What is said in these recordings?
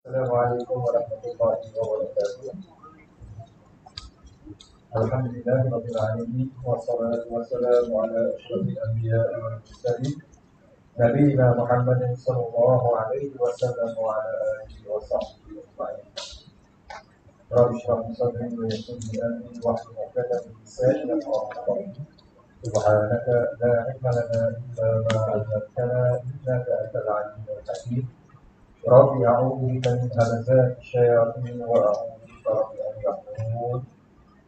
Assalamualaikum warahmatullahi wabarakatuh. Alhamdulillahirabbil alamin wassalatu wassalamu ala asyrofil anbiya'i wal mursalin nabiyina Muhammadin sallallahu alaihi wasallam wa ala alihi wa sahbihi ajma'in. Rabbi shrah li sadri wa yassir li amri wahlul 'uqdatam min lisani yafqahu qawli. Subhanaka la ilma lana illa ma 'allamtana innaka antal 'alimul hakim. Rabbi a'udzu bika min hamazati syayatin wa a'udzu bika rabbi an yahdurun.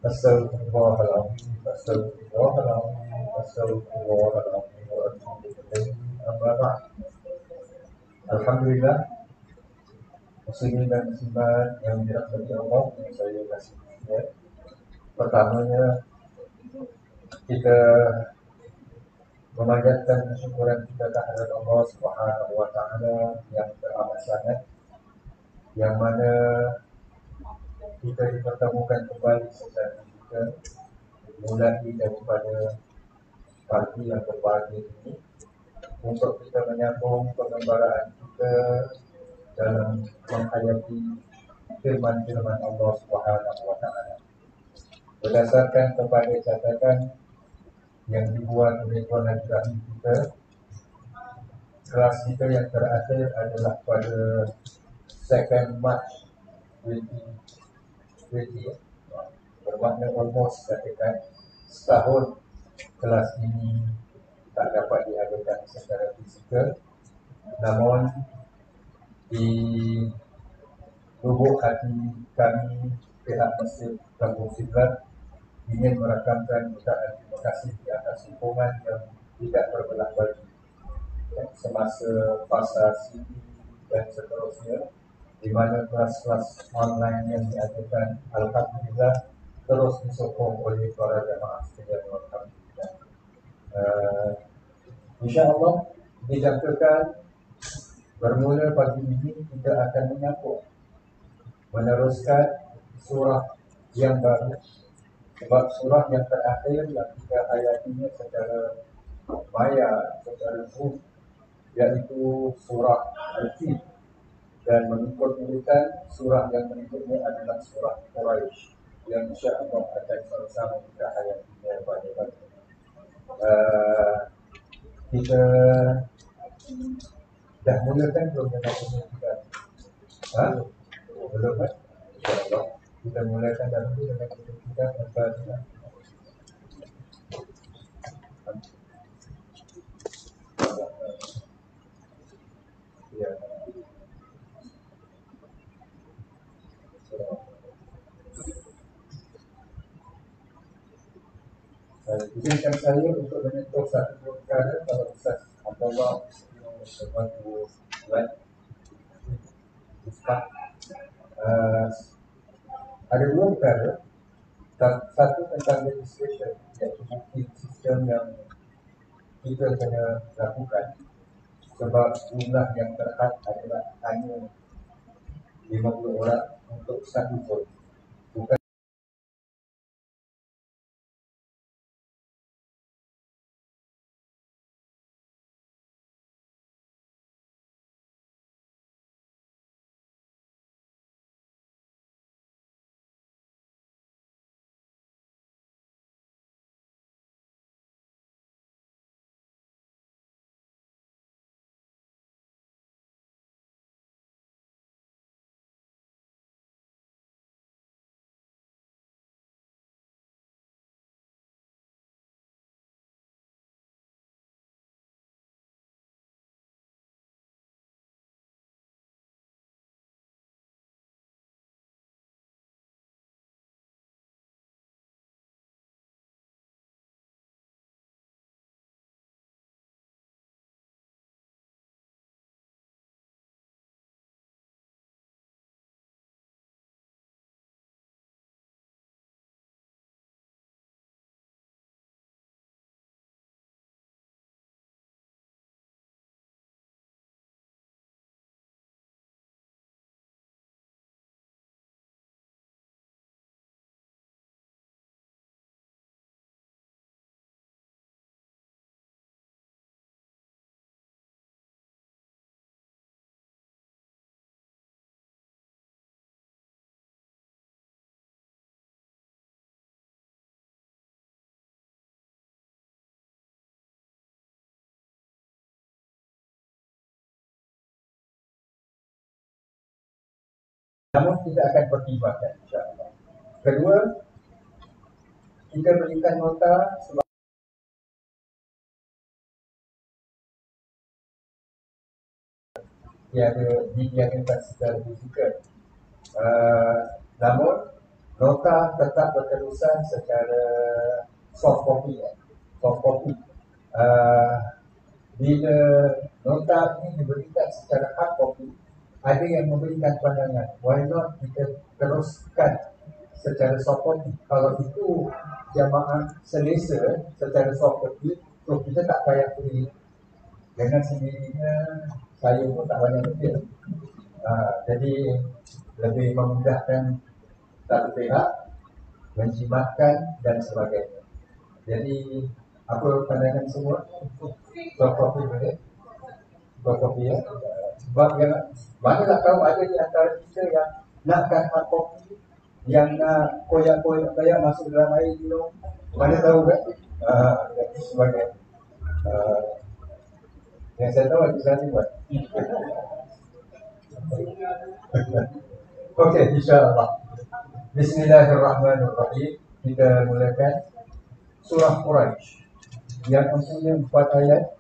Astaghfirullahaladzim, astaghfirullahaladzim, astaghfirullahaladzim wa atubu ilaih. Amma ba'd. Alhamdulillah, muslimin dan muslimat yang dirahmati Allah, yang saya kasih ya. Pertamanya kita memanjatkan kesyukuran kita kehadirat Allah Subhanahu wa taala yang teramat sangat, yang mana kita dipertemukan kembali secara digital mulai daripada pagi yang berbahagia ini untuk kita menyambung pengembaraan kita dalam menghayati firman-firman Allah Subhanahu wa taala. Berdasarkan kepada catatan yang dibuat oleh tuan Najib kita, kelas kita yang terakhir adalah pada 2 Mac 2020, bermakna almost katakan setahun kelas ini tak dapat diadakan secara fizikal. Namun di lubuk hati kami, pihak Masjid Kampung Sidrat ingin merakamkan ucapan terima kasih di atas sokongan yang tidak berbelah bagi semasa fasa CD dan seterusnya, di mana kelas-kelas online yang diadakan alhamdulillah terus disokong oleh para jamaah sekalian. Alhamdulillah. InsyaAllah dijangkakan bermula pagi ini kita akan meneruskan surah yang baru, sebab surah yang terakhir yang kita hayatinya secara maya, secara zoom, yaitu surah Al-Fil, dan mengikut urutan surah yang berikutnya adalah surah Quraisy yang insyaAllah akan sama-sama kita hayatinya pada pagi ini. Kita dah mulakan belum dengan kita? Belum kan? InsyaAllah kita mulakan dahulu dengan kita Al-Fatihah. Ya. Izinkan saya untuk menyentuh satu perkara kalau Ustaz Abdullah sesuatu buat Ustaz. Ada 2 perkara. Satu tentang registration, iaitu booking sistem yang kita kena lakukan, sebab jumlah yang terhad adalah hanya 50 orang untuk satu zon. Bukan namun kita akan pertimbangkan insya-Allah. Kedua, kita berikan nota sebab didiamkan secara fizikal. Namun nota tetap berterusan secara soft copy. Soft copy. Bila nota ini diberikan secara hard copy, ada yang memberikan pandangan, why not kita teruskan secara soft copy? Kalau itu jamaah selesa secara soft copy, so kita tak payah pilih. Dengan sendirinya saya pun tak banyak mikir. Jadi lebih memudahkan satu pihak, menjimatkan dan sebagainya. Jadi apa pandangan semua? Soft copy boleh? Soft copy ya. Sebab yang mana nak tahu ada di antara kita yang nakkan hard copy, yang nak koyak-koyak kayak masuk dalam air minum, mana tahu kan? Sebagainya. Yang saya tahu ada sana buat. Okey, insya-Allah. Bismillahirrahmanirrahim. Kita mulakan surah Quraisy yang mempunyai 4 ayat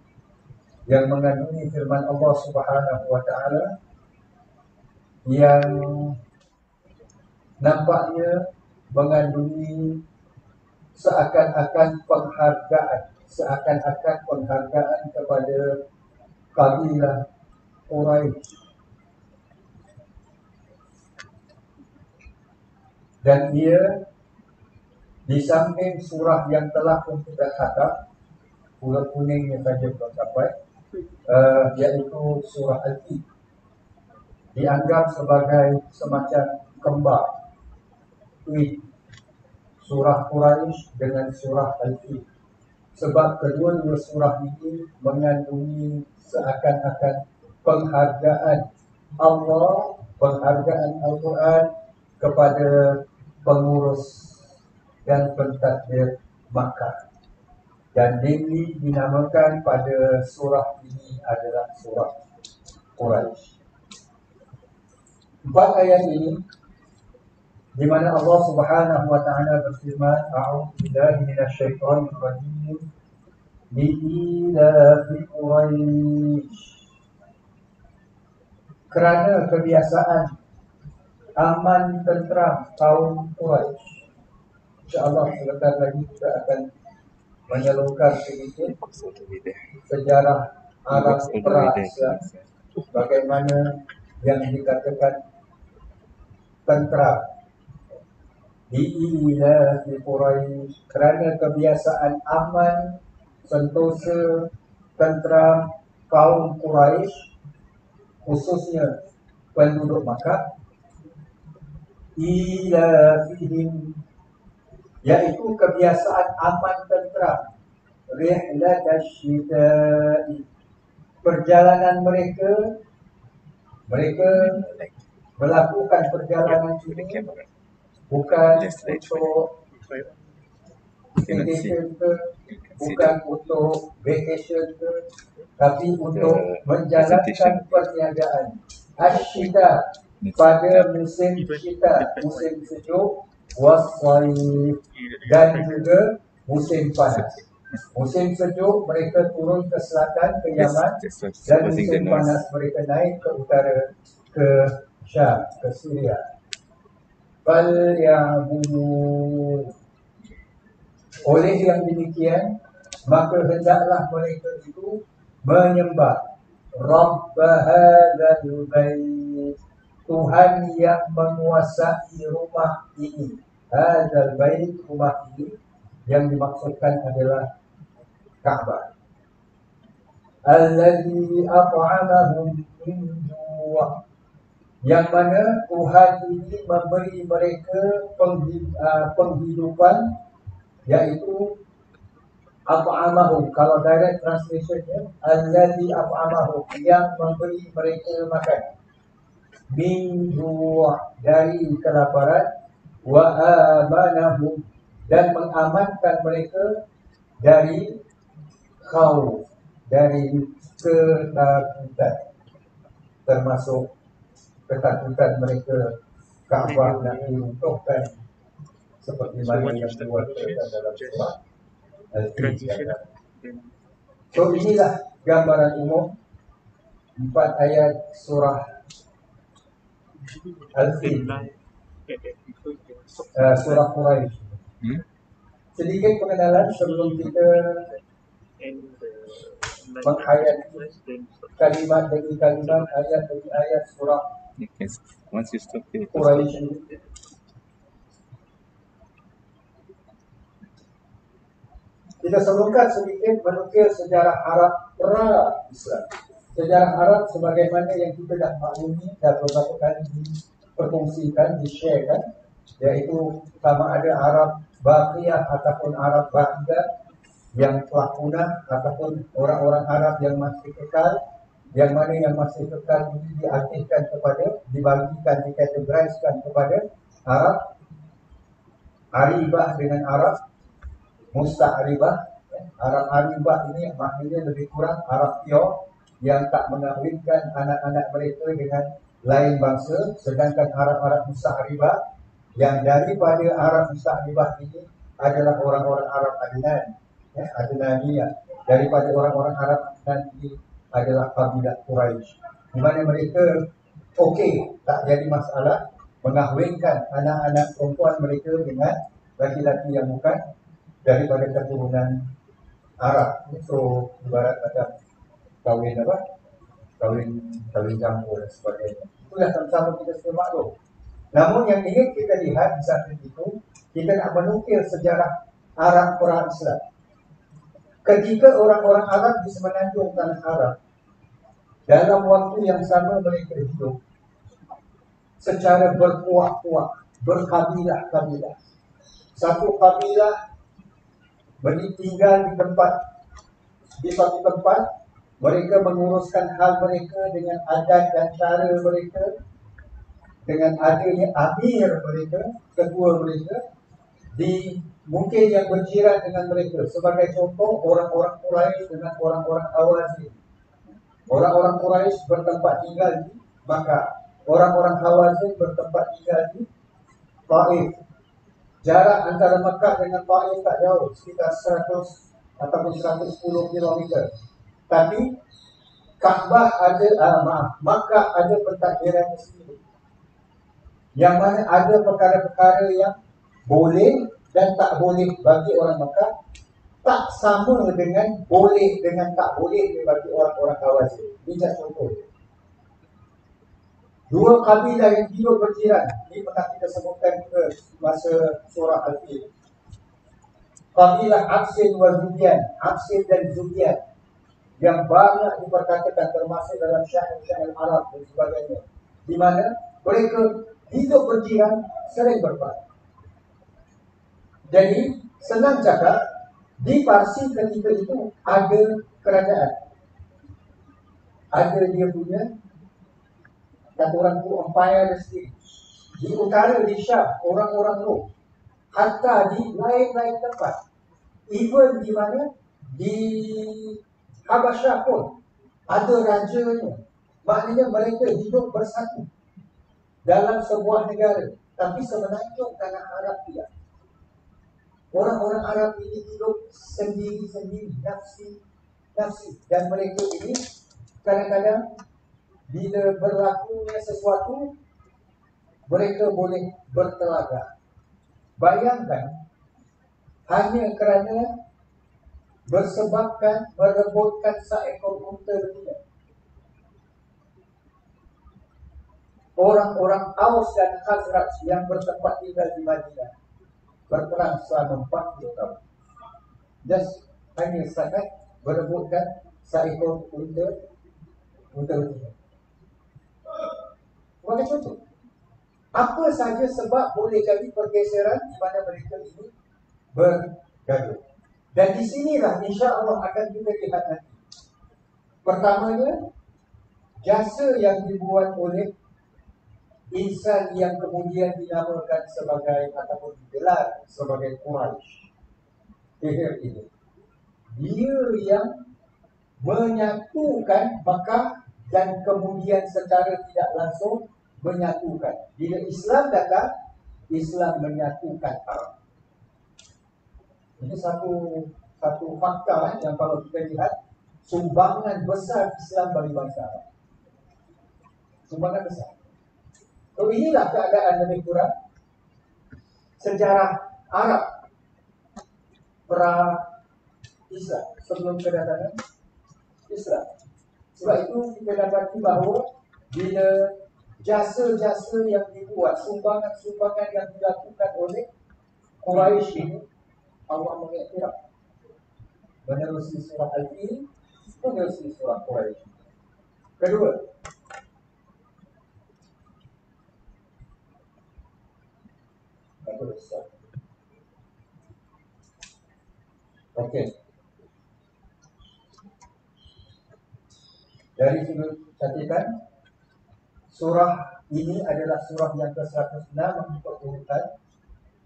yang mengandungi firman Allah Subhanahu wa taala yang nampaknya mengandungi seakan-akan penghargaan kepada kabilah Quraisy. Dan ia di samping surah yang telah pun kita khatam, ulat kuningnya saja belum sampai, iaitu surah Al-Fil, dianggap sebagai semacam kembar twin surah Quraisy dengan surah Al-Fil, sebab kedua-dua surah ini mengandungi seakan-akan penghargaan Allah, penghargaan Al-Quran kepada pengurus dan pentadbir Makkah. Dan ini dinamakan pada surah ini adalah surah Quraisy. 4 ayat ini di mana Allah Subhanahu wa taala berfirman, a'udzu billahi minasyaitonir rajim, li'ilafi Quraisy. Kerana kebiasaan aman tentram kaum Quraisy. InsyaAllah sebentar lagi kita akan menyalurkan sedikit sejarah Arab pra-Islam, bagaimana yang dikatakan tentram. Di'ilafi Quraisy, kerana kebiasaan aman, sentosa, tentram kaum Quraisy, khususnya penduduk Makkah, ilafihim, yaitu kebiasaan aman tentram, rihlatasyita'i, perjalanan mereka melakukan perjalanan ini bukan untuk vacation ke, bukan untuk vacation ke, tapi untuk menjalankan perniagaan asyita pada musim syita, musim sejuk, wasayif, dan juga musim panas. Musim sejuk mereka turun ke selatan, ke Yaman, dan musim panas mereka naik ke utara, ke Syam, ke Syria. Falyabudu, oleh yang demikian maka hendaklah mereka itu menyembah Rabb hadzal bait, Tuhan yang menguasai rumah ini. Hadzal bait, rumah ini yang dimaksudkan adalah Ka'bah. Allazi at'amahum min ju', yang mana Tuhan ini memberi mereka penghidupan, yaitu at'amahum. Kalau direct translationnya, allazi at'amahum, yang memberi mereka makan, min ju', dari kelaparan, wa amanahum, dan mengamankan mereka dari khauf, dari ketakutan, termasuk ketakutan mereka Kaabah nak diruntuhkan seperti mana yang diwakilkan dalam surah Al-Fil. So inilah gambaran umum 4 ayat surah Al-Fil, surah Quraisy. Sedikit pengenalan sebelum kita menghayati kalimat demi kalimat, ayat demi ayat surah Quraisy. Kita sebutkan sedikit menukil sejarah Arab pra-Islam. Sejarah Arab sebagaimana yang kita dah maklumi dan beberapa kali diperkongsikan, di-sharekan, yaitu sama ada Arab Baqiyah ataupun Arab Baqidah yang telah punah, ataupun orang-orang Arab yang masih kekal, yang mana yang masih kekal ini diartikan kepada, dibagikan, dikategoriskan kepada Arab Aribah dengan Arab Musta'ribah. Arab Aribah ini maknanya lebih kurang Arab pure yang tak mengawinkan anak-anak mereka dengan lain bangsa. Sedangkan Arab Musta'ribah yang daripada Arab Musta'ribah ini adalah orang-orang Arab Adnan, Adnaniyah. Daripada orang-orang Arab Adnan ini adalah kabilah Quraisy, di mana mereka tak jadi masalah mengahwinkan anak-anak perempuan mereka dengan laki-laki yang bukan daripada keturunan Arab. So ibarat macam kahwin campur dan sebagainya. Itulah sama-sama kita semua maklum. Namun yang ingin kita lihat di samping itu, kita nak menukil sejarah Arab pra-Islam. Ketika orang-orang Arab di semenanjung tanah Arab, dalam waktu yang sama mereka hidup secara berpuak-puak, berkabilah-kabilah. Satu kabilah tinggal di satu tempat, mereka menguruskan hal mereka dengan adat dan cara mereka, dengan adanya amir mereka, ketua mereka, mungkin yang berjiran dengan mereka. Sebagai contoh, orang-orang Quraisy dengan orang-orang Hawazin. Orang-orang Quraisy bertempat tinggal di Makkah, orang-orang Hawazin bertempat tinggal di Taif. Jarak antara Makkah dengan Taif tak jauh, sekitar 100 ataupun 110 km. Tapi Kaabah Makkah ada pentadbiran sendiri, yang mana ada perkara-perkara yang boleh dan tak boleh bagi orang Makkah, tak sama dengan boleh dengan tak boleh bagi orang-orang Hawazin. Ini contoh. Dua kabilah yang hidup berjiran, ini pernah kita sebutkan ke masa surah Al-Fil. Kabilah Absin dan Zubyan, yang banyak diperkatakan termasuk dalam syair-syair Arab dan sebagainya, di mana mereka hidup berjiran, sering berperang. Jadi senang cakap, di Parsi ketika itu ada kerajaan, ada dia punya kata orang tu empire sendiri. Di utara di Syam, orang-orang Rom, hatta di lain-lain tempat, even di mana di Habasyah pun ada rajanya. Maknanya mereka hidup bersatu dalam sebuah negara, tapi semenanjung tanah Arab tidak. Orang-orang Arab ini hidup sendiri-sendiri, nafsi. Dan mereka ini kadang-kadang bila berlakunya sesuatu, mereka boleh bertelaga. Bayangkan, hanya kerana merebutkan seekor unta betina. Orang-orang Aus dan Khazraj yang bertempat tinggal di Madinah berperang selama 40 tahun. Just hanya setakat berebutkan seekor unta betina. Sebagai contoh, apa saja sebab boleh jadi pergeseran di mana mereka ini bergaduh. Dan di sinilah insya-Allah akan kita lihat nanti. Pertamanya, jasa yang dibuat oleh insan yang kemudian dinamakan sebagai ataupun digelar sebagai Quraisy. Ini dia yang menyatukan Makkah dan kemudian secara tidak langsung menyatukan. Bila Islam datang, Islam menyatukan Arab. Ini satu fakta yang kalau kita lihat, sumbangan besar Islam bagi bangsa Arab. Sumbangan besar. So inilah keadaan lebih kurang sejarah Arab pra Islam, sebelum kedatangan Islam. Sebab itu kita dapati bahawa bila jasa-jasa yang dibuat, sumbangan-sumbangan yang dilakukan oleh Quraisy ini, Allah mengiktiraf menerusi surah Al-Fil, menerusi surah Quraisy. Kedua, okey. Dari sudut catatan, surah ini adalah surah yang ke-106 mengikut urutan.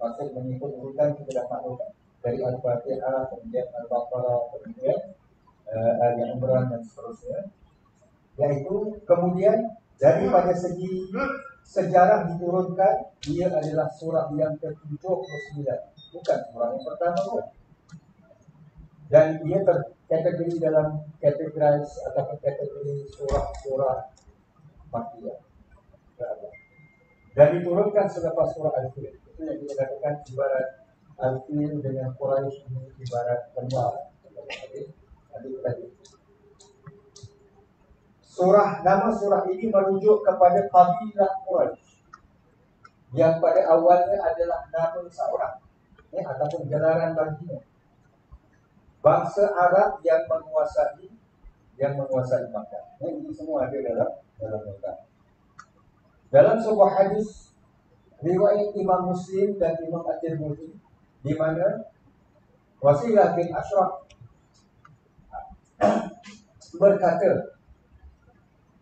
Maksud mengikut urutan kita dah maklumkan. Dari Al-Fatihah, kemudian Al-Baqarah, kemudian Ali Imran dan seterusnya. Yaitu kemudian daripada segi sejarah diturunkan, dia adalah surah yang ke-79, bukan surah yang pertama pun. Dan dia terkategori dalam kategori atau kategori surah-surah Makkiyah. Dan diturunkan selepas surah Al-Fil. Itu yang kita katakan ibarat Al-Fil dengan Quraisy ini ibarat kembar. Nama surah ini merujuk kepada kabilah Quraisy yang pada awalnya adalah nama seorang, ataupun gelaran baginya. Bangsa Arab yang menguasai Makkah. Ini semua ada dalam Makkah. Dalam sebuah hadis riwayat Imam Muslim dan Imam At-Tirmidzi, di mana Wasilah bin Ashraf berkata,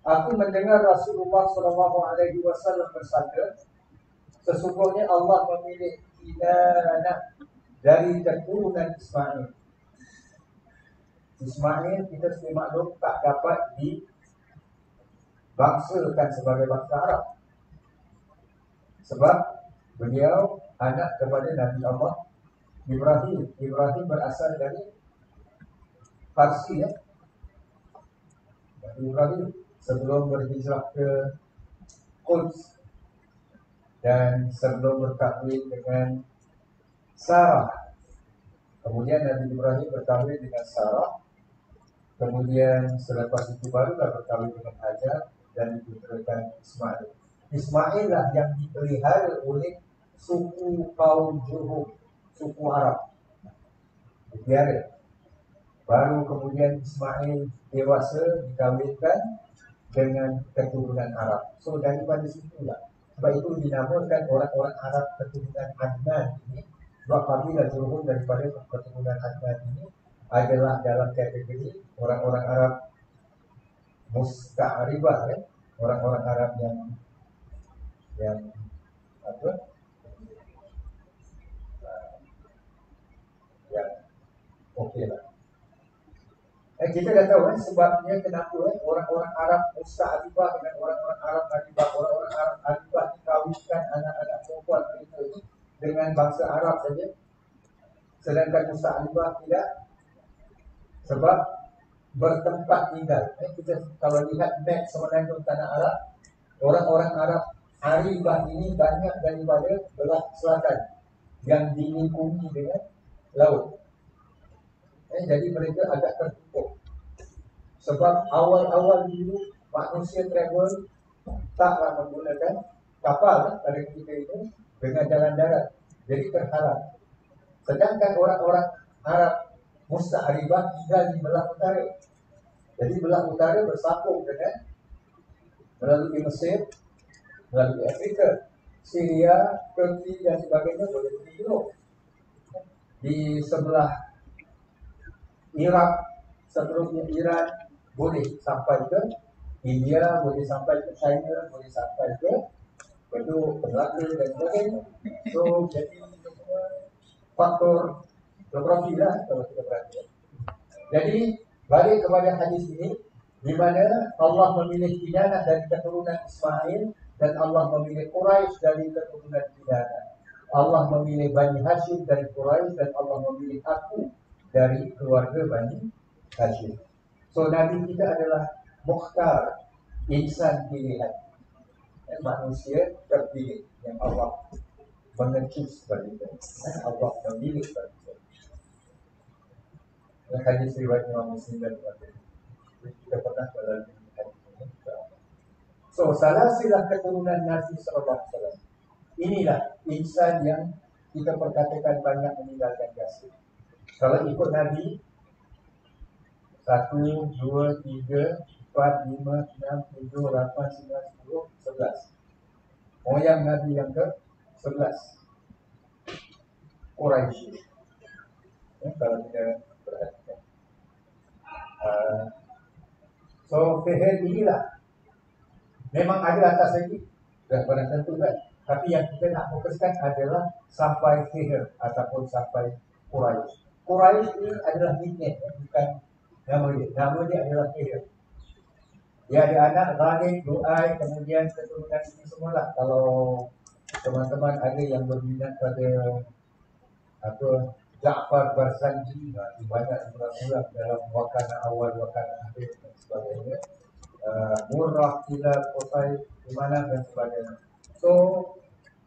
aku mendengar Rasulullah SAW bersabda, sesungguhnya Allah memilih Kinanah dari keturunan Ismail. Ismail kita sudah maklum tak dapat dibangsakan sebagai bangsa Arab, sebab beliau anak kepada Nabi Allah Ibrahim. Ibrahim berasal dari Parsi, ya. Nabi Ibrahim sebelum berhijrah ke Quds dan sebelum berkahwin dengan Sarah. Kemudian Nabi Ibrahim berkahwin dengan Sarah. Kemudian selepas itu barulah berkahwin dengan Hajar dan diputrakan Ismail. Ismail lah yang dipelihara oleh suku kaum Jurhum, suku Arab. Dipelihara. Baru kemudian Ismail dewasa dikahwinkan dengan keturunan Arab. So daripada situlah. Sebab itu dinamakan orang-orang Arab keturunan Adnan ini. Sebab kabilah Jurhum daripada keturunan Adnan ini adalah dalam kategori orang-orang Arab musta'ribah, ya. Orang-orang Arab yang apa? Yang okey lah. Kita dah tahu sebabnya kenapa orang-orang Arab musta'ribah dengan orang-orang Arab aribah. Orang-orang Arab aribah dikawinkan anak-anak perempuan mereka ini dengan bangsa Arab saja, sedangkan musta'ribah tidak, sebab bertempat tinggal. Kita kalau lihat map semenanjung tanah Arab, orang-orang Arab aribah ini banyak daripada belah selatan yang dilingkungi dengan laut. Jadi mereka agak tertutup. Sebab awal-awal dulu manusia travel taklah menggunakan kapal pada ketika itu, dengan jalan darat. Jadi terhalang. Sedangkan orang-orang Arab musta'ribah tinggal di belah utara. Jadi belah utara bersambung dengan melalui Mesir, melalui Afrika, Syria, Turki dan sebagainya, boleh pergi Europe. Di sebelah Iraq, seterusnya Iran, boleh sampai ke India, boleh sampai ke China, boleh sampai ke Melaka dan sebagainya. So jadi faktor geografi lah kalau kita perhatikan. Jadi balik kepada hadis ini, di mana Allah memilih Kinanah dari keturunan Ismail dan Allah memilih Quraisy dari keturunan Kinanah. Allah memilih Bani Hashim dari Quraisy dan Allah memilih aku dari keluarga Bani Hashim. So Nabi kita adalah mukhtar, insan pilihan, manusia terpilih yang Allah mengecus bagi kita, Allah memilih bagi kita. Yang hadis riwayat Imam Muslim dan Bukhari. Kita pernah melalui hadis ini. So salah silah keturunan Nabi SAW. Inilah insan yang kita perkatakan banyak meninggalkan jasa. Kalau ikut Nabi 1, 2, 3, 4, 5, 6, 7, 8, 9, 10, 11. Moyang Nabi yang ke-11 Quraisy. Kalau kita perhatikan. So Fihir inilah memang ada atas lagi, dan pada tentu kan. Tapi yang kita nak fokuskan adalah sampai Fihir ataupun sampai Quraisy. Quraisy ini adalah nickname, bukan nama dia. Nama dia adalah Fihir. Dia ada anak Ghalib, Lu'ay, kemudian keturunan ini semualah. Kalau teman-teman ada yang berminat pada Ja'far Barzanji, banyak ulang-ulang dalam wakana awal, wakana akhir dan sebagainya. Murrah, Kilab, Qusay, Imanah dan sebagainya. So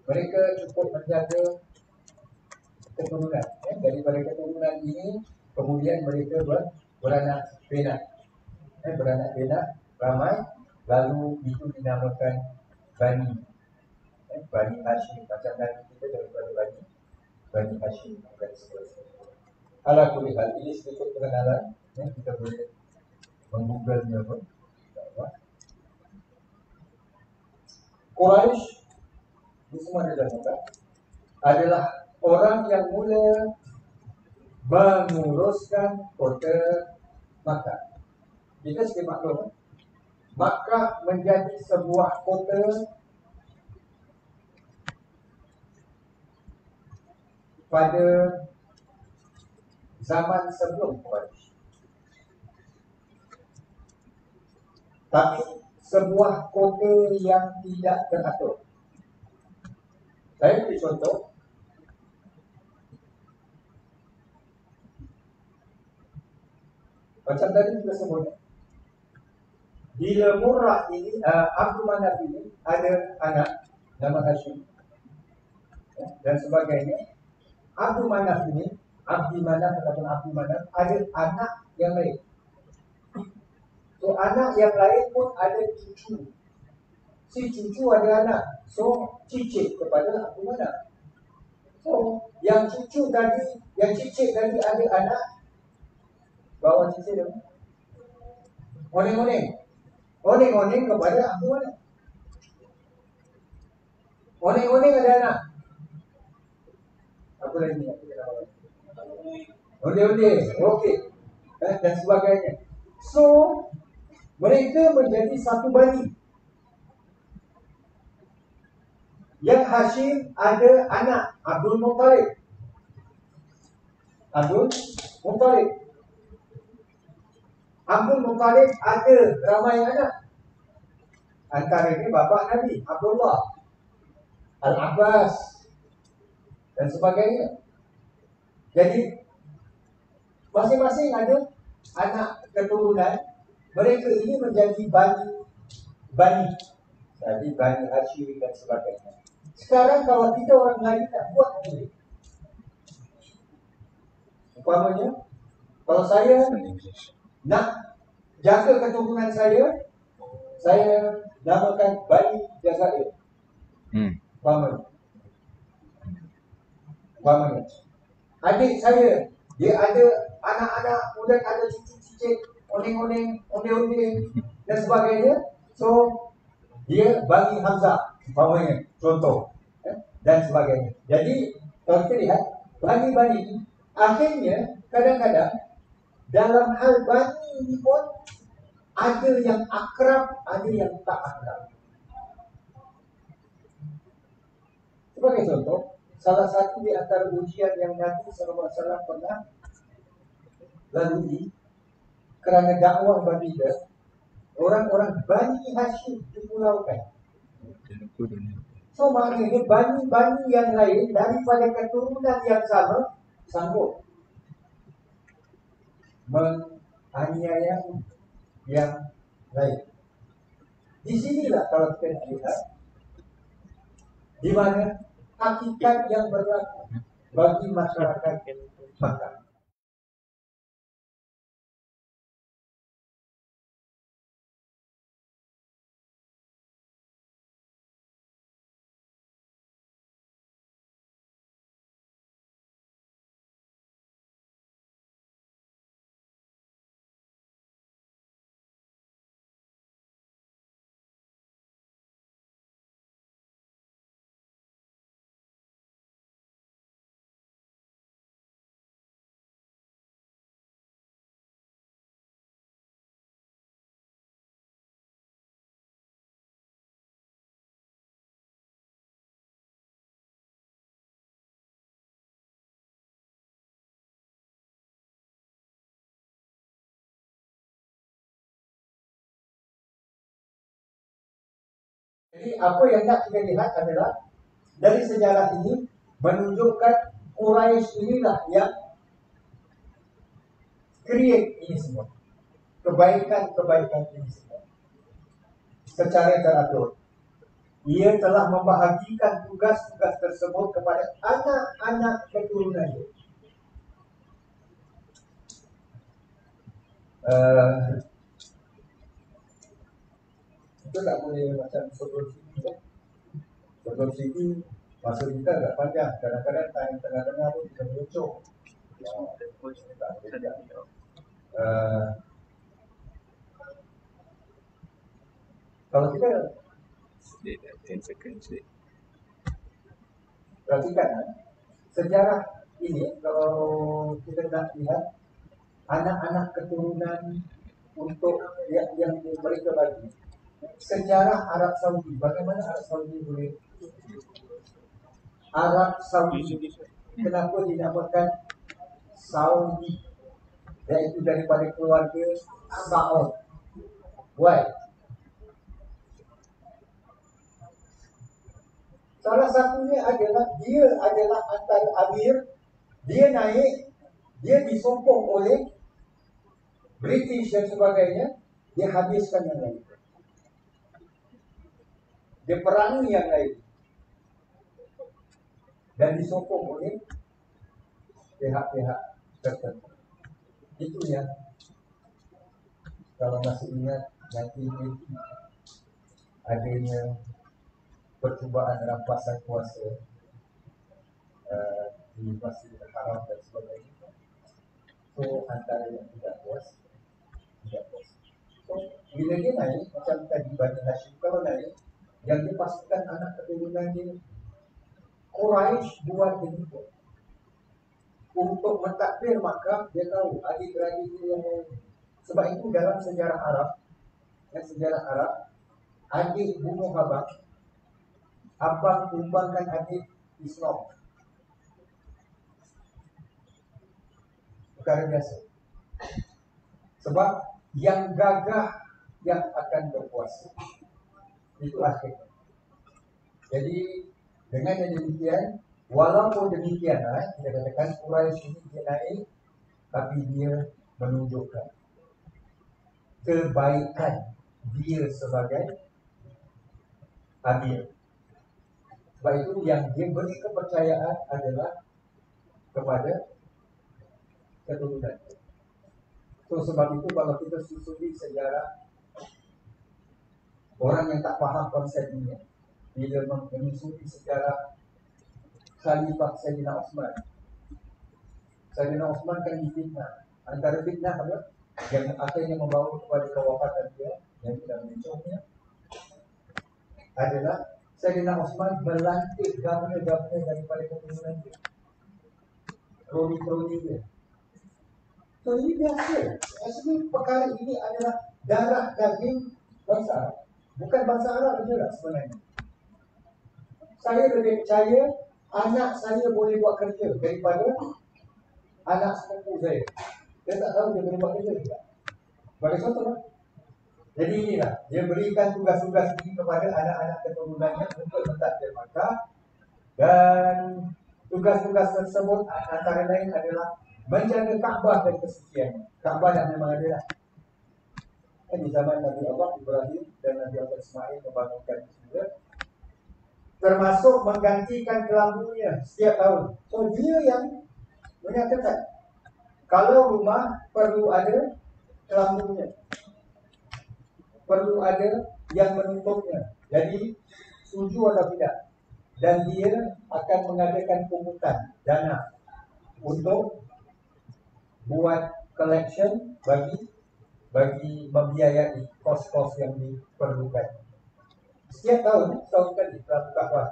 mereka cukup menjaga keturunan. Daripada keturunan ini kemudian mereka beranak pinak. Beranak pinak ramai, lalu itu dinamakan Bani Hashim. Macam Nabi kita daripada Bani Hashim dan sebagainya. Ala kulli hal, ini sedikit pengenalan. Kita boleh menggoogle-nya pun. Quraisy ini semua adalah orang yang mula menguruskan kota Makkah. Kita sedikit maklum, Makkah menjadi sebuah kota pada zaman sebelum Quraisy. Tapi sebuah kota yang tidak teratur. Saya beri contoh. Macam tadi kita sebut, bila Murrah ini, Abdul Manaf ini ada anak nama Hashim dan sebagainya. Abdul Manaf ini, Abdi Manaf ataupun Abdul Manaf ada anak yang lain. So anak yang lain pun ada cucu. Si cucu ada anak. So cicit kepada Abdul Manaf. So yang cucu tadi, yang cicit tadi ada anak, bawa cicit dia. Oneng kepada Abdul Manaf. Oneng ada anak. Apa lagi? Onde, okey. Dan sebagainya. So mereka menjadi satu bani. Yang Hashim ada anak Abdul Muttalib. Abdul Muttalib ada ramai anak. Antaranya bapa Nabi Abdullah, Al-Abbas dan sebagainya. Jadi masing-masing ada anak keturunan. Mereka ini menjadi bani. Jadi Bani Hashim dan sebagainya. Sekarang kalau kita orang Melayu tak buat ini, umpamanya, kalau saya nak jaga keturunan saya namakan Bani Jazair. Umpamanya, adik saya dia ada anak-anak, kemudian ada cucu-cucu, oneng-oneng, onde-onde dan sebagainya. So dia Bani Hamzah, umpamanya, contoh, dan sebagainya. Jadi kalau kita lihat bani-bani, akhirnya kadang-kadang dalam hal bani ini pun ada yang akrab, ada yang tak akrab. Sebagai contoh, salah satu di antara ujian yang Nabi SAW pernah lalui kerana dakwah berbeza, orang-orang Bani Hashim dipulaukan. So maknanya bani-bani yang lain daripada keturunan yang sama sanggup menganiaya yang lain. Di sinilah kalau kita lihat di mana hakikat yang berlaku bagi masyarakat Makkah. Jadi apa yang nak kita lihat adalah dari sejarah ini menunjukkan Quraisy inilah yang create ini semua. Kebaikan-kebaikan ini semua. Secara teratur. Ia telah membahagikan tugas-tugas tersebut kepada anak-anak keturunannya. Itu tak boleh macam sebelum sini. Sebelum sini masa kita agak panjang. Kadang-kadang time tengah-tengah pun bisa meluncur. Kalau kita perhatikan sejarah ini, kalau kita nak lihat anak-anak keturunan untuk yang mereka bagi sejarah Arab Saudi, bagaimana Arab Saudi boleh Arab Saudi, kenapa dinamakan Saudi, iaitu daripada keluarga Saud. Why? Salah satunya adalah dia adalah antara amir, dia naik, dia disokong oleh British dan sebagainya, dia habiskan yang lain, dia perangi yang lain, dan disokong oleh pihak-pihak tertentu. Itu yang kalau masih ingat nanti adanya percubaan rampasan kuasa di Masjidil Haram dan sebagainya. So antara yang tidak puas. So bila dia naik macam tadi Bani Hashim, kalau naik yang dipastikan anak keturunan dia, Quraisy buat begitu untuk mentakbir, maka dia tahu adik-beradik dia yang lain. Sebab itu dalam sejarah Arab, adik bunuh abang tumbangkan adik Islam. Perkara biasa. Sebab yang gagah yang akan berkuasa. Itu akhirnya. Jadi dengan yang demikian, walaupun demikian kita katakan Quraisy ini dia naik, tapi dia menunjukkan kebaikan dia sebagai amir. Sebab itu yang dia beri kepercayaan adalah kepada keturunan. So sebab itu kalau kita susuri sejarah, orang yang tak faham konsep ini, bila menyusuri sejarah Khalifah Sayyidina Osman. Sayyidina Osman kan difitnah. Antara fitnah apa? Yang akhirnya membawa kepada kewafatan dia, yang tidak mencontohnya adalah Sayyidina Osman melantik governor-governor daripada keturunan dia, kroni-kroni dia. So ini biasa. Asli perkara ini adalah darah daging bangsa Arab. Bukan bangsa Arab saja sebenarnya. Saya lebih percaya anak saya boleh buat kerja daripada anak sepupu saya. Saya tak tahu dia boleh buat kerja tidak. Bagi contoh, Jadi inilah, dia berikan tugas-tugas ini kepada anak-anak keturunannya untuk mentadbir Makkah. Dan tugas-tugas tersebut antara lain adalah menjaga Kaabah dan kesuciannya. Kaabah dah memang ada lah. Di zaman Nabi Allah Ibrahim dan Nabi Allah Ismail membangunkan juga, termasuk menggantikan kelambunya setiap tahun. So dia yang menyatakan kalau rumah perlu ada kelambunya, perlu ada yang menutupnya. Jadi setuju atau tidak? Dan dia akan mengadakan pungutan dana untuk buat collection bagi membiayai kos-kos yang diperlukan. Setiap tahun, setahun kali Kelambu Kaabah.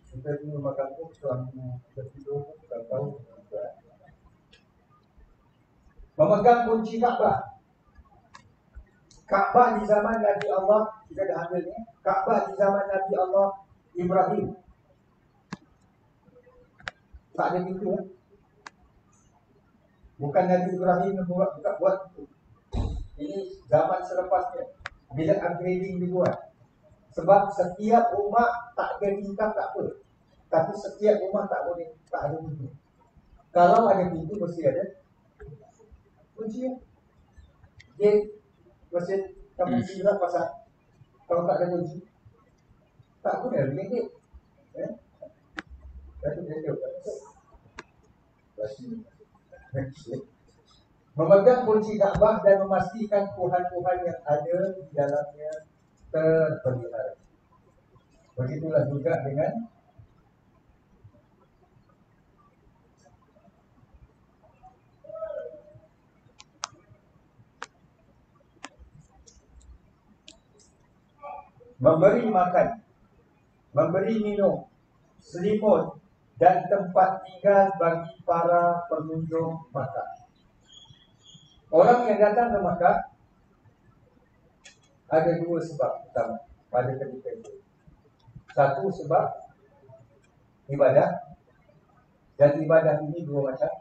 Kita dulu makan pun selama bertidur tahun juga. Memegang kunci Kaabah. Kaabah di zaman Nabi Allah, kita dah ambil ni. Kaabah di zaman Nabi Allah Ibrahim. Tak ada pintu ya? Bukan Nabi Ibrahim yang buat itu. Ini zaman selepasnya. Bila upgrading dibuat. Sebab setiap rumah tak ada tingkap tak apa. Tapi setiap rumah tak ada pintu. Kalau ada pintu mesti ada kunci. Gate mesti kamu sila pasal. Kalau tak ada kunci tak guna dia gate. Ya. Itu dia. Memegang kunci Kaabah dan memastikan Tuhan-Tuhan yang ada di dalamnya terpelihara. Begitulah juga dengan memberi makan, memberi minum, selimut dan tempat tinggal bagi para pengunjung Makkah. Orang yang datang ke Makkah ada dua sebab utama pada ketika itu. Satu sebab ibadah, dan ibadah ini dua macam.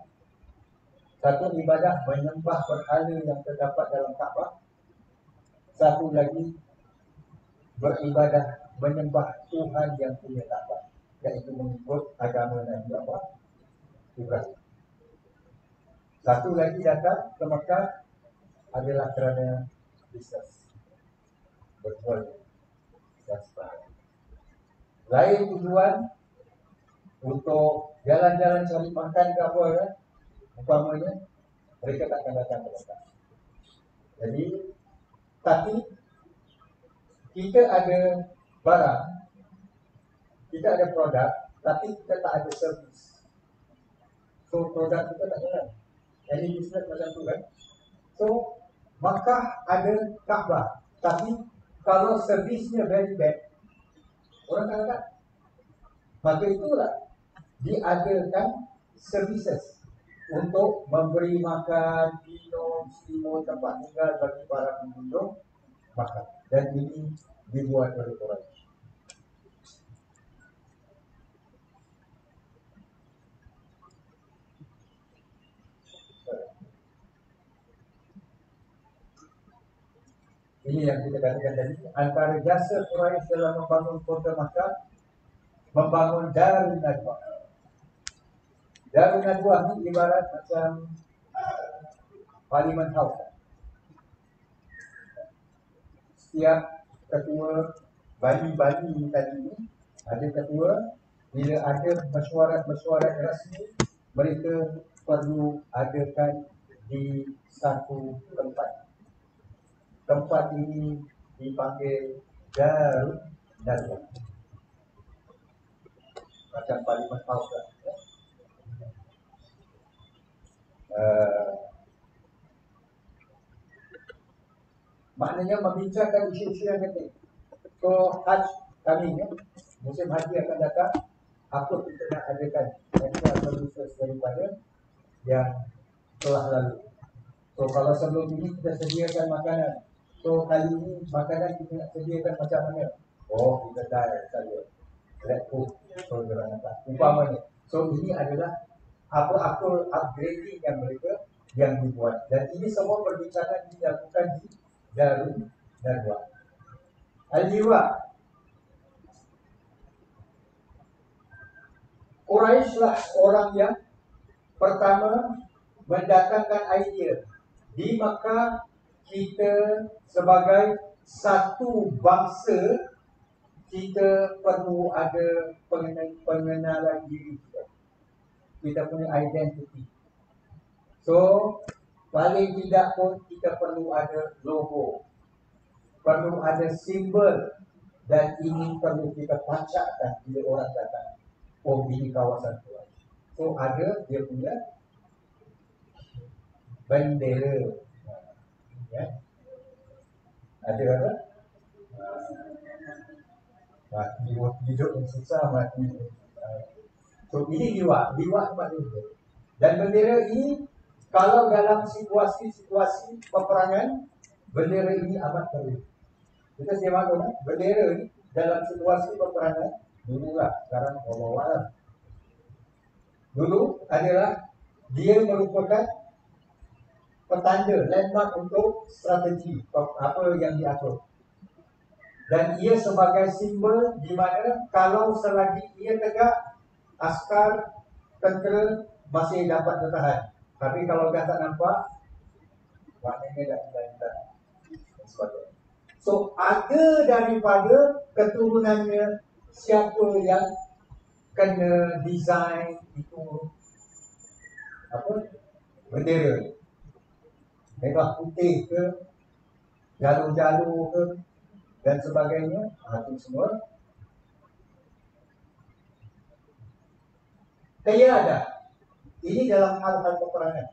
Satu ibadah menyembah berhala yang terdapat dalam Kaabah. Satu lagi beribadah menyembah Tuhan yang punya Kaabah, iaitu mengikut agama Nabi Allah Ibrahim. Satu lagi datang ke Makkah adalah kerana bisnes, berjual dan sebagainya. Lain tujuan untuk jalan-jalan cari makan ke apa ya, umpamanya mereka tak akan datang ke Makkah. Jadi, tapi kita ada barang, kita ada produk, tapi kita tak ada servis. So produk kita tak jalan. Any business macam tu kan. So Makkah ada Kaabah, tapi kalau servisnya very bad, orang tak datang. Maka itulah diadakan services untuk memberi makan, minum, selimut, tempat tinggal bagi para pengunjung Makkah. Dan ini dibuat oleh orang. Ini yang kita katakan tadi, antara jasa Quraisy dalam membangun kota Makkah, membangun Darun Nadwah. Darun Nadwah ini ibarat macam Parliament House. Setiap ketua bani-bani tadi ini ada ketua. Bila ada mesyuarat rasmi, mereka perlu adakan di satu tempat. Tempat ini dipanggil Darun Nadwah. Macam Parliament House lah. Maknanya membincangkan isu-isu yang penting. So Hajj kami ya, musim haji akan datang, apa kita nak adakan extra services daripada yang telah lalu. So kalau sebelum ini kita sediakan makanan, so kali ini makanan kita nak sediakan macam mana? Oh, kita dah saja let cook, so umpamanya. So ini adalah apa-apa upgrading yang mereka yang dibuat. Dan ini semua perbincangan dilakukan di Darun Nadwa. Al-Liwa, Quraisy lah orang yang pertama mendatangkan idea. Di Makkah kita sebagai satu bangsa, kita perlu ada pengenalan diri kita. Kita punya identiti. So, paling tidak pun kita perlu ada logo, perlu ada simbol, dan ini perlu kita pancakkan bila orang datang. Oh, ini kawasan Tuhan. So, ada dia punya bendera. Ya. Ada apa? Mati hidup yang susah, mati. So, ini liwat tempat ini. Dan bendera ini, kalau dalam situasi peperangan, bendera ini amat perlu. Kita siapa tahu, bendera ini dalam situasi peperangan dulu lah, sekarang Allah. Dulu adalah dia merupakan petanda, landmark untuk strategi apa yang diatur. Dan ia sebagai simbol di mana kalau selagi ia tegak, askar, tentera masih dapat bertahan. Tapi kalau dah tak nampak, maknanya dah tidak. So, ada daripada keturunannya siapa yang kena design itu apa? Bendera. Merah putih ke, jalur-jalur ke, dan sebagainya. Itu semua. Kaya ada. Ini dalam hal-hal peperangan.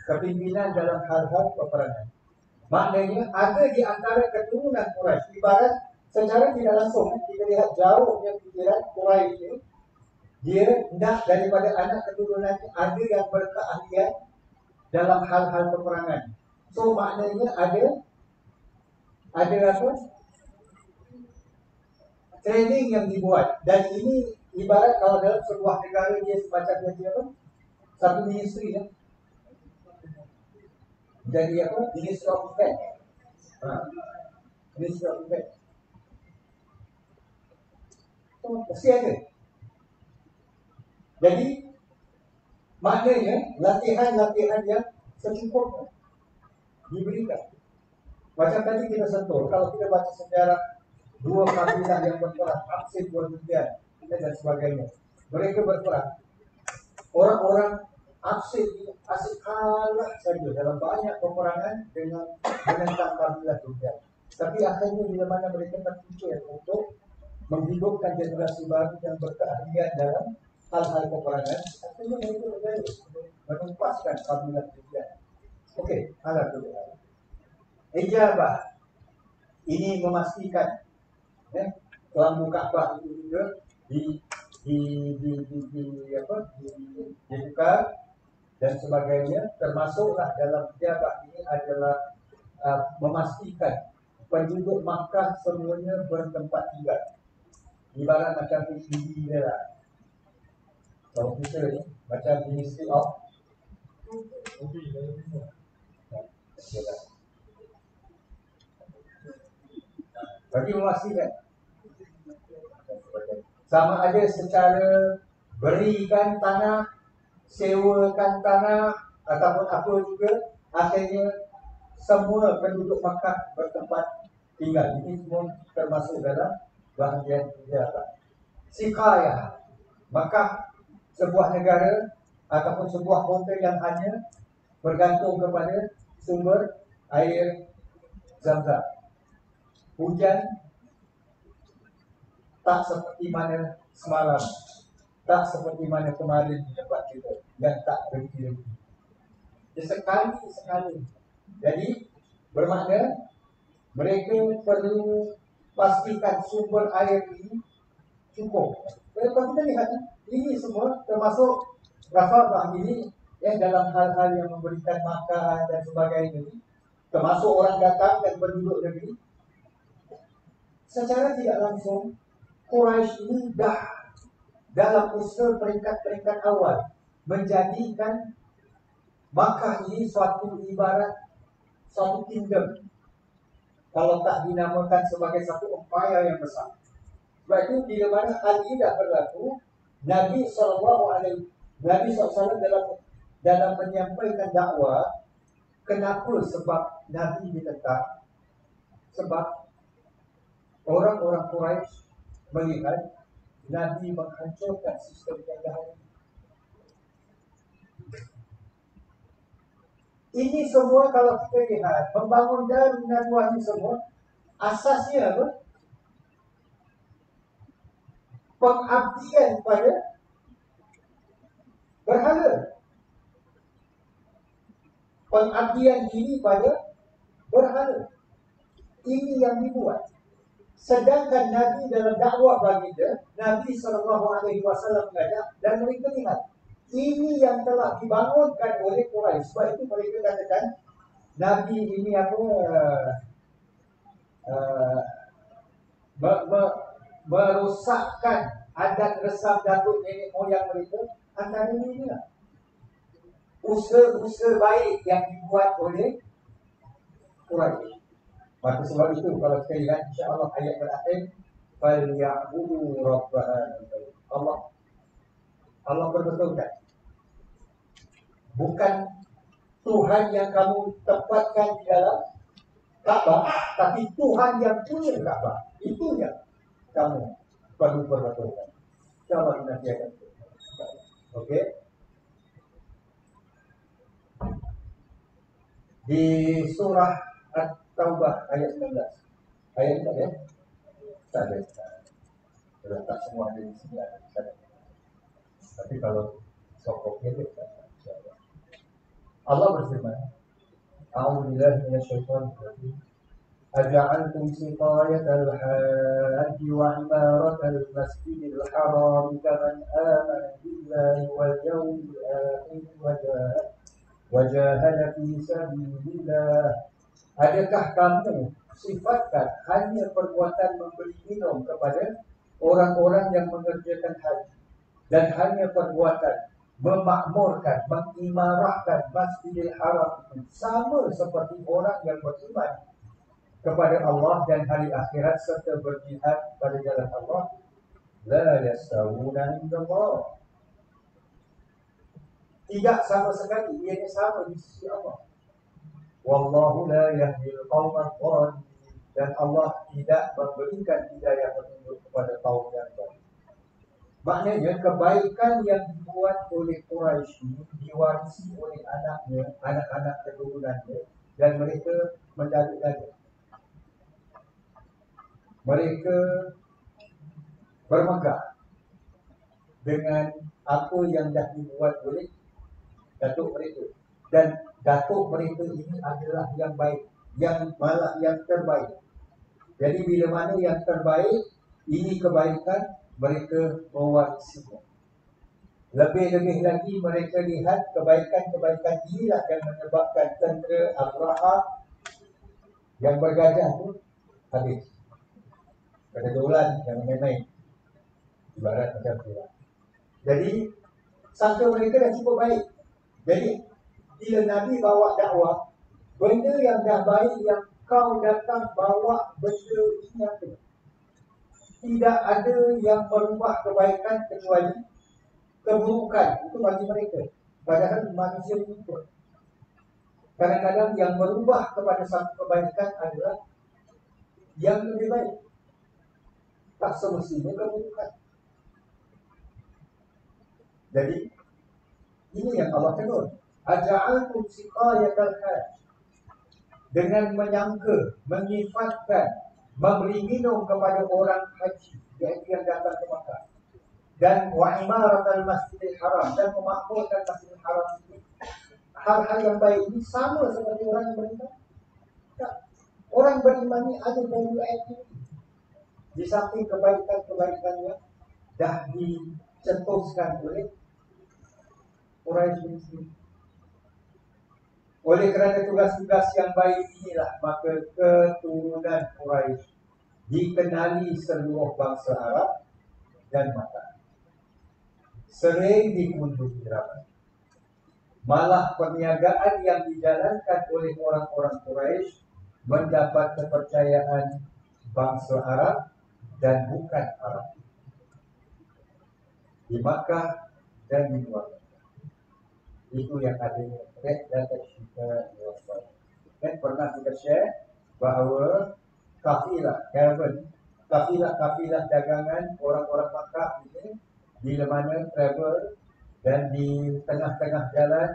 Kepimpinan dalam hal-hal peperangan. Maknanya ada di antara keturunan Quraisy. Ibarat secara tidak langsung kita lihat jauhnya pikiran Quraisy ini, dia nak daripada anak keturunannya ada yang berkeahlian dalam hal-hal peperangan. So maknanya ada apa? Training yang dibuat. Dan ini ibarat kalau dalam sebuah negara dia semacam apa? Satu ministry ya. Jadi apa? Ministry of Defense. Ministry of Defense. So, mesti ada. Jadi maknanya latihan-latihan yang secukupnya diberikan. Macam tadi kita sentuh, kalau kita baca sejarah dua kabilah yang berperang, Absid Wardian dan sebagainya, mereka berperang. Orang-orang Absid asik kalah saja dalam banyak peperangan dengan menentang kabilah Wardian. Tapi akhirnya bila mana mereka terpikir untuk menghidupkan generasi baru yang berkeahlian dalam hal-hal peperangan, akhirnya mereka berjaya menempaskan kabilah Wardian. Okey, alat dulu. Ijabah ini memastikan ya, lampu Ka'bah itu juga dibuka dan sebagainya, termasuklah dalam ijabah ini adalah memastikan penduduk Makkah semuanya bertempat tinggal. Ibarat macam PCD dia lah. Kalau kita ni macam Ministry of bagi memastikan sama ada secara berikan tanah, sewakan tanah ataupun apa juga, akhirnya semua penduduk Makkah bertempat tinggal. Ini semua termasuk dalam bahagian ijabah. Siqayah, Makkah sebuah negara ataupun sebuah kota yang hanya bergantung kepada sumber air Zam-Zam. Hujan tak seperti mana semalam, tak seperti mana kemarin di tempat kita yang tak berhenti. Sekali. Jadi bermakna mereka perlu pastikan sumber air ini cukup. Kalau kita lihat ini semua termasuk Rafah ini ya, dalam hal-hal yang memberikan makan dan sebagainya ini, termasuk orang datang dan penduduk negeri. Secara tidak langsung Quraisy ini dah dalam usaha peringkat-peringkat awal menjadikan Maka ini suatu ibarat suatu kingdom, kalau tak dinamakan sebagai satu empire yang besar. Sebab itu bila mana hal ini dah berlaku, Nabi SAW dalam menyampaikan dakwah, kenapa? Sebab Nabi diletak, sebab orang-orang Quraisy melihat Nabi menghancurkan sistem yang dah ada. Ini semua kalau kita lihat, membangun Darun Nadwah ini semua, asasnya apa? Pengabdian pada berhala. Pengabdian diri pada berhala. Ini yang dibuat. Sedangkan Nabi dalam dakwah baginda, Nabi SAW mengajak, dan mereka lihat, ini yang telah dibangunkan oleh Quraisy. Sebab itu mereka katakan Nabi ini apa merosakkan adat resam datuk nenek moyang mereka. Antara ini lah usaha-usaha baik yang dibuat oleh Quraisy. Maka sebab itu kalau kita lihat insya-Allah ayat terakhir, falyabudu rabb Allah berbetulkan, bukan Tuhan yang kamu tempatkan di dalam Ka'bah, tapi Tuhan yang punya Ka'bah. Itu yang kamu perlu berbetulkan. Insya-Allah nanti akan. Okey. Di surah At-Taubah ayat 19. Ayat tak ya? Tak ada. Sudah tak semua ada di sini ada. Tapi kalau sokoknya tak. Allah berfirman, A'udzu billahi minasyaitonir rajim. Aja'altum siqayatal hajji wa imaratal masjidil haram kaman amana billahi wal yawmil akhir wa jahada fi sabilillah. Adakah kamu sifatkan hanya perbuatan memberi minum kepada orang-orang yang mengerjakan haji, dan hanya perbuatan memakmurkan, mengimarahkan Masjidil Haram sama seperti orang yang beriman kepada Allah dan hari akhirat serta berjihad pada jalan Allah? La yastawuna indallah. Tidak sama sekali, ianya sama di sisi Allah. Wallahu la yahdil qauman dhalimin. Dan Allah tidak memberikan hidayah petunjuk kepada kaum yang zalim. Maknanya kebaikan yang dibuat oleh Quraisy ini diwarisi oleh anaknya, anak-anak keturunannya, dan mereka mendadak-dadak. Mereka bermegah dengan apa yang dah dibuat oleh datuk mereka. Dan datuk mereka ini adalah yang baik, yang malah yang terbaik. Jadi bila mana yang terbaik, ini kebaikan, mereka mewarisinya. Lebih-lebih lagi mereka lihat kebaikan-kebaikan inilah yang menyebabkan tentera Abraha yang bergajah itu habis. Pada dolan yang main-main, ibarat macam tu lah. Jadi sangka mereka dah cukup baik. Jadi bila Nabi bawa dakwah, benda yang dah baik yang kau datang bawa benda ini apa? Tidak ada yang merubah kebaikan kecuali keburukan. Itu bagi mereka. Padahal manusia itu kadang-kadang yang merubah kepada satu kebaikan adalah yang lebih baik. Tak semestinya keburukan. Jadi ini yang Allah tegur. Aja'altum siqayatal hajj. Dengan menyangka, menyifatkan, memberi minum kepada orang haji, iaitu yang datang ke Makkah, dan wa imaratal masjidil haram, dan memakmurkan Masjidil Haram itu. Hal-hal yang baik ini sama seperti orang yang beriman. Orang beriman ini ada value added. Di samping kebaikan-kebaikannya dah dicetuskan oleh Quraisy ini. Oleh kerana tugas-tugas yang baik inilah, maka keturunan Quraisy dikenali seluruh bangsa Arab dan Makkah. Sering dikunjungi ramai. Malah perniagaan yang dijalankan oleh orang-orang Quraisy mendapat kepercayaan bangsa Arab dan bukan Arab di Makkah dan di luar. Itu yang adanya red data kita waspada. Dan pernah kita share bahawa kafilah dagangan orang-orang Makkah ini bila mana travel dan di tengah-tengah jalan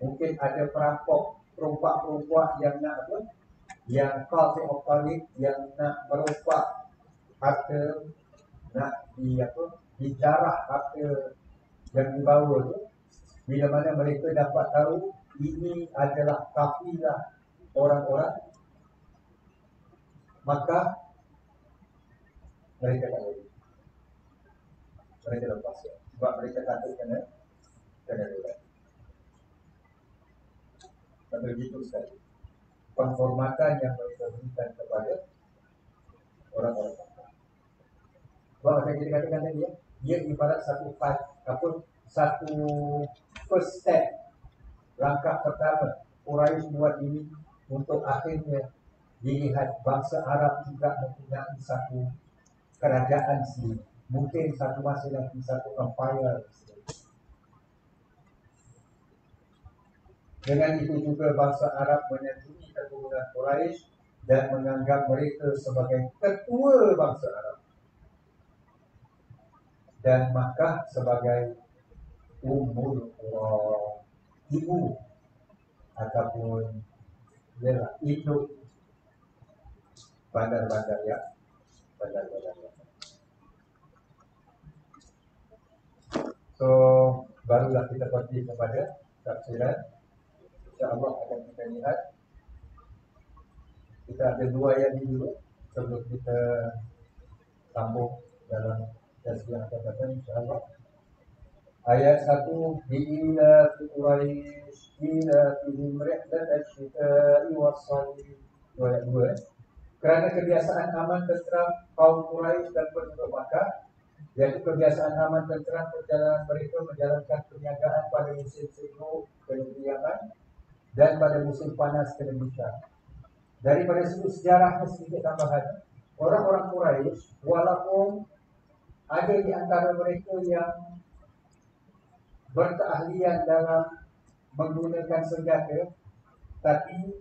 mungkin ada perampok, perompak-perompak yang nak apa? Yang kaltik yang nak merompak harta, nak dijarah harta yang dibawa tu. Bila mana mereka dapat tahu ini adalah kafilah orang-orang, maka mereka tak boleh. Mereka lepas ya. Sebab mereka takut kena dolar. Dan begitu sekali penghormatan yang mereka berikan kepada orang-orang. Sebab macam kita katakan tadi ya, ia ibarat satu first step, langkah pertama Quraisy buat ini untuk akhirnya dilihat bangsa Arab juga mempunyai satu kerajaan sendiri, mungkin satu masa nanti satu empire sendiri. Dengan itu juga bangsa Arab menyetujui keturunan Quraisy dan menganggap mereka sebagai ketua bangsa Arab dan Makkah sebagai Ummul Qura, ibu ataupun induk bandar-bandar ya, bandar-bandar. So barulah kita pergi kepada tafsiran. InsyaAllah akan kita lihat. Kita ada dua ayat ini dulu sebelum kita sambung dalam sesi yang akan datang insyaAllah. Ayat 1, Bi'ila fi Quraisy ila fihim rihlat asy-syita'i was-sayf. Ayat 2. Kerana kebiasaan aman tentram kaum Quraisy dan penduduk Makkah, yaitu kebiasaan aman tentram perjalanan mereka menjalankan perniagaan pada musim sibuk ke negeri Yaman dan pada musim panas ke negeri Syam. Daripada sudut sejarahnya sedikit tambahan, orang-orang Quraisy walaupun ada di antara mereka yang berkeahlian dalam menggunakan senjata, tapi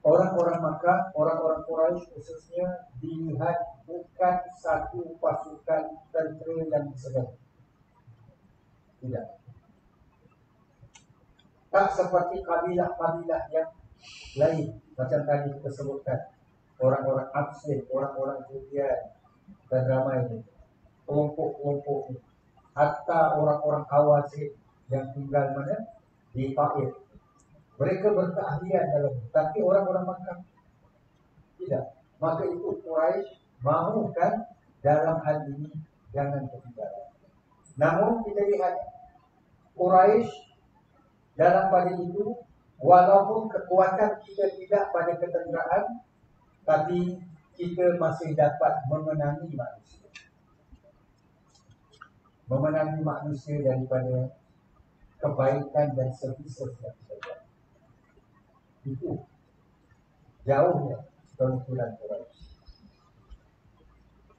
orang-orang Makkah, orang-orang Quraisy khususnya dilihat bukan satu pasukan tentera yang disegani. Tidak. Tak seperti kabilah-kabilah yang lain macam tadi kita sebutkan, orang-orang Absin, orang-orang Judian dan ramai ini, kelompok-kelompok ini. Hatta orang-orang Hawazin yang tinggal mana? Di Taif. Mereka berkeahlian dalam, tapi orang-orang Makkah tidak. Maka itu Quraisy mahukan dalam hal ini jangan ketinggalan. Namun kita lihat Quraisy dalam pada itu, walaupun kekuatan kita tidak pada ketenteraan, tapi kita masih dapat memenangi manusia. Memenangi manusia daripada kebaikan dan services yang kita. Itu jauhnya keunggulan Quraisy.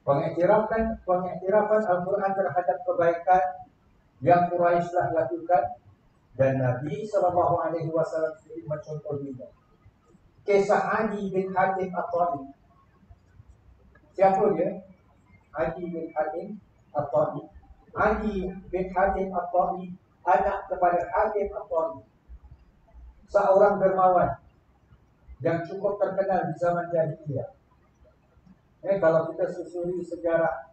Pengiktirafan Al-Quran terhadap kebaikan yang Quraisy telah lakukan dan Nabi SAW sendiri mencontohinya. Kisah Adi bin Hatim At-Ta'i. Siapa dia? Adi bin Hatim At-Ta'i. Adi bin Hatim At-Ta'i, anak kepada Hatim At-Ta'i, seorang dermawan yang cukup terkenal di zaman jahiliyah. Kalau kita susuri sejarah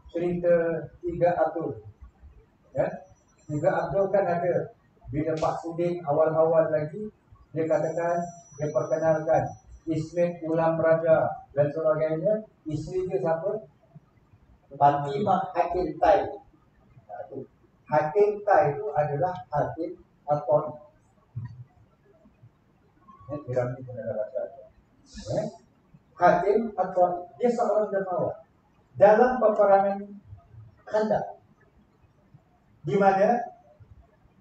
cerita Tiga Abdul, ya, Tiga Abdul kan ada. Bila Pak Sudin awal-awal lagi, dia katakan, dia perkenalkan Ismet Ulam Raja dan sebagainya. Isteri dia siapa? Fatimah Hakim Tai. Hakim Tai itu adalah Hakim At-Ta'i. Ini pernah baca. Hakim At-Ta'i, dia seorang dermawan dalam peperangan Khandaq, di mana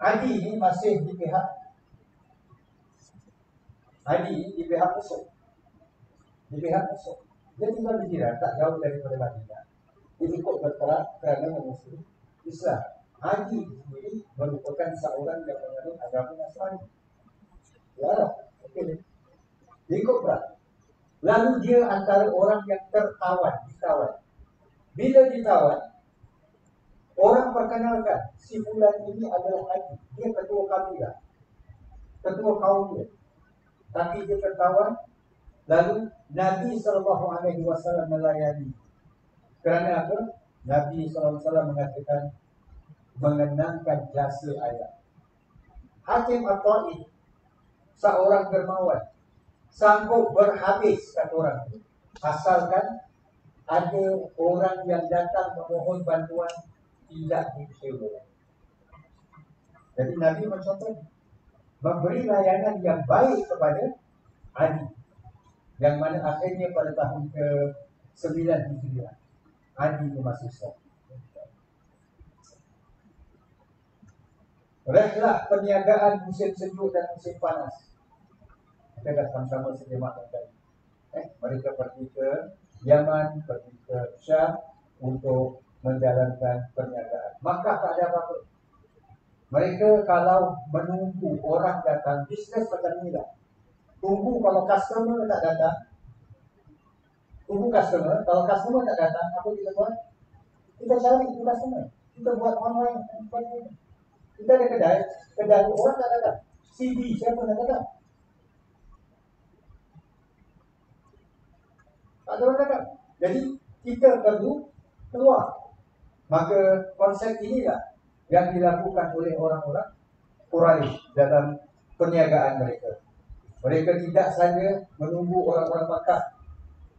Adi ini masih di pihak musuh. Di pihak musuh. Dia tinggal di Jiran, tak jauh daripada Madinah. Dia ikut berperang kerana memusuhi Islam. Adi sendiri merupakan seorang yang menganut agama Nasrani. Ya, okey. Dia ikut perang. Lalu dia antara orang yang ditawan. Bila ditawan, orang perkenalkan si fulan ini adalah Adi. Dia ketua kabilah, ketua kaum dia. Tapi dia tertawan. Lalu Nabi SAW melayani. Kerana apa? Nabi SAW mengatakan mengenangkan jasa ayah. Hakim At-Ta'i, seorang dermawan, sanggup berhabis kata orang itu, asalkan ada orang yang datang memohon bantuan tidak dikecewa. Jadi Nabi mencontoh memberi layanan yang baik kepada Ali, yang mana akhirnya pada tahun ke-9 Hijriah Ali masuk Islam. Rehlah perniagaan musim sejuk dan musim panas. Kita dah sama-sama sejemak tadi. Mereka pergi ke Yaman, pergi ke Syam untuk menjalankan perniagaan. Maka tak ada apa-apa. Mereka kalau menunggu orang datang, bisnes macam ni lah. Tunggu kalau customer tak datang. Tunggu customer, kalau customer tak datang, apa kita buat? Kita cari itu customer. Kita buat online. Kita ada kedai orang tak datang. CD siapa nak datang? Tak ada orang datang. Jadi kita perlu keluar. Maka konsep inilah yang dilakukan oleh orang-orang Quraisy dalam perniagaan mereka. Mereka tidak saja menunggu orang-orang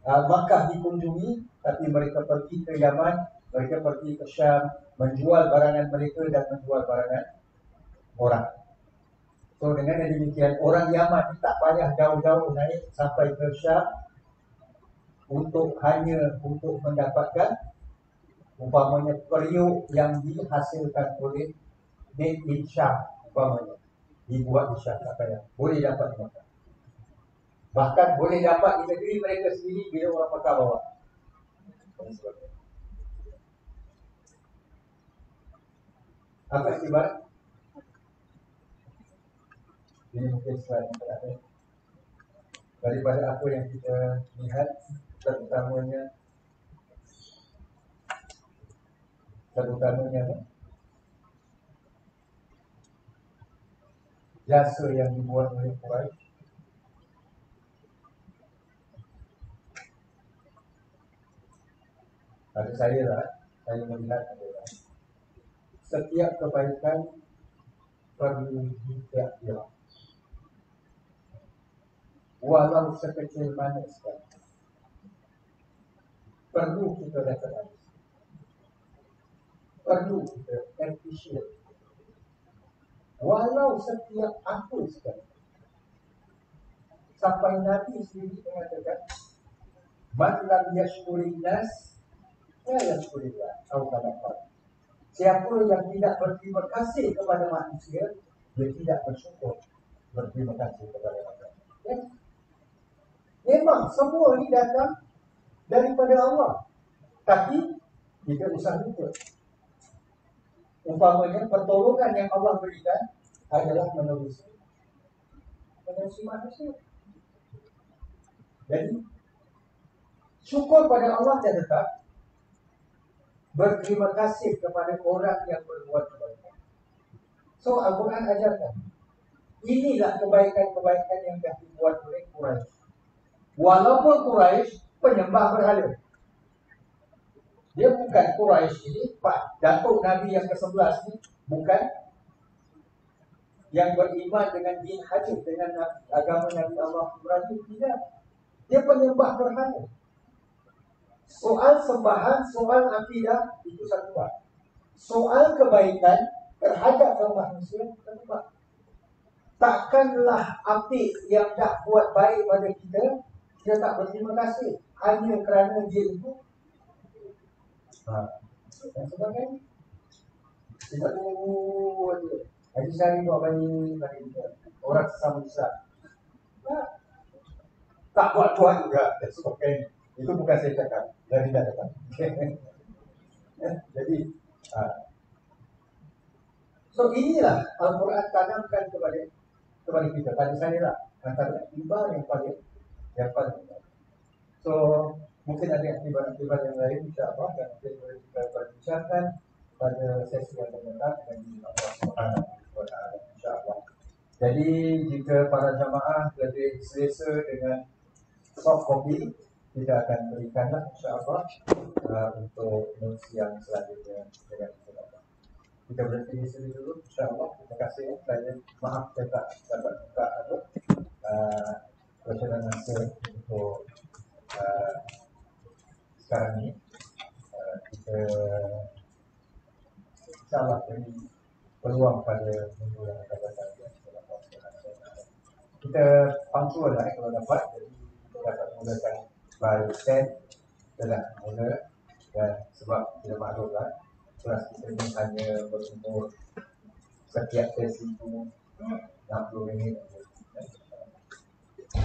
Makkah dikunjungi, tapi mereka pergi ke Yaman, mereka pergi ke Syam, menjual barangan mereka dan menjual barangan orang. So dengan demikian, orang Yaman tak payah jauh-jauh naik sampai ke Syam hanya untuk mendapatkan umpamanya periuk yang dihasilkan oleh made in Syam, umpamanya dibuat di Syam, tak payah, boleh dapat di Makkah. Bahkan boleh dapat di negeri mereka sendiri bila orang Makkah bawa. Apa ibarat? Ini mungkin slide yang terakhir. Daripada apa yang kita lihat, terutamanya jasa yang dibuat oleh Quraisy. Pada saya melihat adalah setiap kebaikan perlu diikhtiar, walau sekecil mana sekali. Perlu kita lakukan, perlu kita appreciate, walau setiap apa sekali. Sampai Nabi sendiri mengatakan, man lam yashkurin nas la yashkurillah, atau kata-kata, siapa yang tidak berterima kasih kepada manusia, dia tidak bersyukur berterima kasih kepada Allah. Ya? Memang semua ini datang daripada Allah, tapi kita usah lupa, umpamanya pertolongan yang Allah berikan adalah menerusi manusia. Jadi syukur pada Allah dan tetap berterima kasih kepada orang yang berbuat kebaikan. So Al-Quran ajarkan, inilah kebaikan-kebaikan yang dah dibuat oleh Quraisy. Walaupun Quraisy penyembah berhala, dia bukan Quraisy ini, Pak Datuk Nabi yang ke-11 ni bukan yang beriman dengan din Hajj, dengan agama Nabi Allah Ibrahim, tidak. Dia penyembah berhala. Soal sembahan, soal akidah itu satu hal. Soal kebaikan terhadap manusia tetap. Takkanlah apik yang dah buat baik pada kita tak berterima kasih hanya kerana dia itu dan sebagainya. Kita tunggu Haji Syari buat bagi orang sesama Islam. Tak buat tuan juga dan sebagainya. Itu bukan saya cakap, dari dah datang. Jadi, so inilah Al-Quran tanamkan kepada kita. Tadi saya lah antara aktibar yang paling. So mungkin ada aktibar yang lain insya-Allah yang mungkin boleh kita perbincangkan pada sesi yang akan datang dengan Allah Subhanahu wa taala insya-Allah. Jadi jika para jamaah lebih selesa dengan soft copy, kita akan berikanlah insya-Allah untuk notes yang selanjutnya dengan insya-Allah. Kita berhenti di sini dulu insya-Allah. Terima kasih. Saya maaf saya tak dapat buka bacaan answer untuk sekarang ini. Kita insya-Allah beri peluang pada minggu yang akan datang. Kita punctual lah kalau dapat. Jadi kita dapat mulakan by 10. Kita dah mula. Dan sebab kita maklum lah, kelas kita ni hanya berumur setiap sesi itu 60 minit.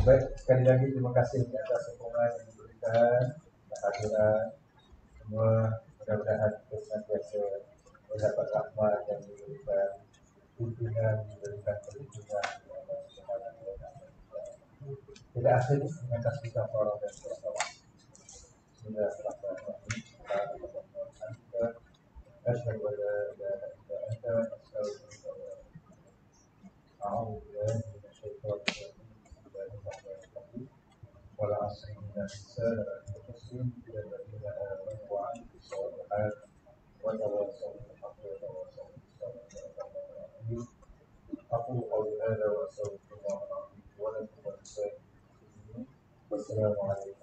Baik, sekali lagi terima kasih atas sokongan yang diberikan dan hadiran semua. Mudah-mudahan kita senantiasa mendapat rahmat dan diberikan pimpinan, diberikan perlindungan. Tidak asing dengan kasih kafarah dan kafarah. Bismillahirrahmanirrahim. أشهد أن لا إله إلا أنت أستغفرك أعوذ بالله من الشيطان الرجيم بسم الله الرحمن الرحيم والعصر إن الإنسان لفي خسر إلا الذين آمنوا وعملوا الصالحات وتواصوا بالحق وتواصوا بالصبر. أقول قولي هذا وأستغفر الله العظيم ولكم ولسائر المسلمين والسلام عليكم.